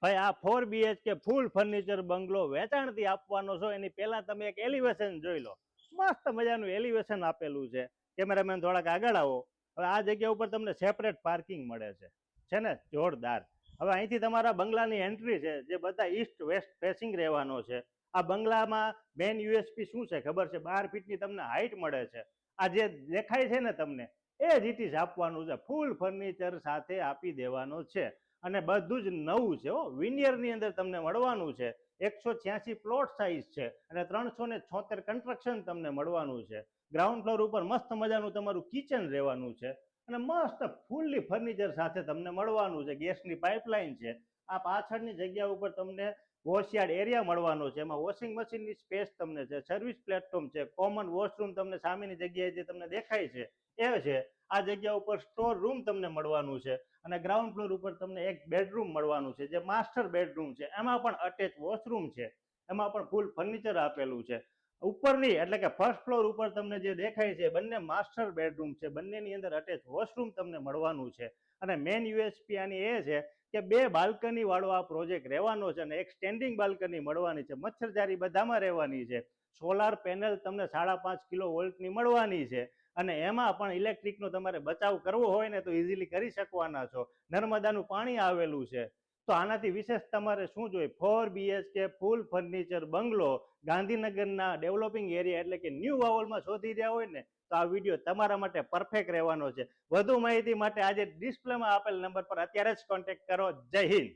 ભાઈ આ 4 BHK ફૂલ furniture બંગલો વેચાણથી આપવાનો છો એની પહેલા તમે એક એલિવેશન જોઈ લો. મસ્ત મજાનું એલિવેશન આપેલું છે. કેમેરામેન થોડાક આગળ આવો. હવે આ જગ્યા ઉપર તમને સેપરેટ પાર્કિંગ મળે છે ને જોરદાર. હવે અહીંથી તમારા બંગલાની એન્ટ્રી છે જે બધા ઈસ્ટ વેસ્ટ ફેસિંગ રહેવાનો છે. આ બંગલામાં મેન યુએસપી શું છે ખબર છે? 12 ફીટની તમને હાઈટ મળે છે. આ જે દેખાય છે ને તમને એ જ ઇટ ઇઝ આપવાનું છે. ફૂલ ફર્નિચર સાથે આપી દેવાનો છે અને બધું જ નવું છે. વિનિયરની અંદર તમને મળવાનું છે. 186 પ્લોટ સાઇઝ છે અને 376 કન્સ્ટ્રક્શન તમને મળવાનું છે. ગ્રાઉન્ડ ફ્લોર ઉપર મસ્ત મજાનું તમારું કિચન રહેવાનું છે અને મસ્ત ફૂલ્લી ફર્નિચર સાથે તમને મળવાનું છે. ગેસની પાઇપલાઇન છે. આ પાછળની જગ્યા ઉપર તમને વોશયાર્ડ એરિયા મળવાનો છે. એમાં વોશિંગ મશીનની સ્પેસ તમને છે. સર્વિસ પ્લેટફોર્મ છે. કોમન વોશરૂમ તમને સામેની જગ્યાએ જે તમને દેખાય છે એ છે. આ જગ્યા ઉપર સ્ટોર રૂમ તમને મળવાનું છે અને ગ્રાઉન્ડ ફ્લોર ઉપર તમને એક બેડરૂમ મળવાનું છે જે માસ્ટર બેડરૂમ છે. એમાં પણ અટેચ વોશરૂમ છે. એમાં પણ ફૂલ ફર્નિચર આપેલું છે. ઉપરની એટલે કે ફર્સ્ટ ફ્લોર ઉપર તમને જે દેખાય છે બંને માસ્ટર બેડરૂમ છે. બંનેની અંદર અટેચ વોશરૂમ તમને મળવાનું છે અને મેન યુએસપી આની એ છે કે 2 બાલ્કની વાળો આ પ્રોજેક્ટ રહેવાનો છે અને એક સ્ટેન્ડિંગ બાલ્કની મળવાની છે. મચ્છરજારી બધામાં રહેવાની છે. સોલાર પેનલ તમને 5.5 કિલોવોલ્ટની મળવાની છે અને એમાં પણ ઇલેક્ટ્રિકનો તમારે બચાવ કરવો હોય ને તો ઇઝીલી કરી શકવાના છો. નર્મદાનું પાણી આવેલું છે. તો આનાથી વિશેષ તમારે શું જોઈએ? 4 BHK ફૂલ ફર્નિચર બંગલો ગાંધીનગરના ડેવલપિંગ એરિયા એટલે કે ન્યૂ વાવલમાં શોધી રહ્યા હોય ને તો આ વિડીયો તમારા માટે પરફેક્ટ રહેવાનો છે. વધુ માહિતી માટે આજે ડિસ્પ્લેમાં આપેલ નંબર પર અત્યારે જ કોન્ટેક્ટ કરો. જય હિન્દ.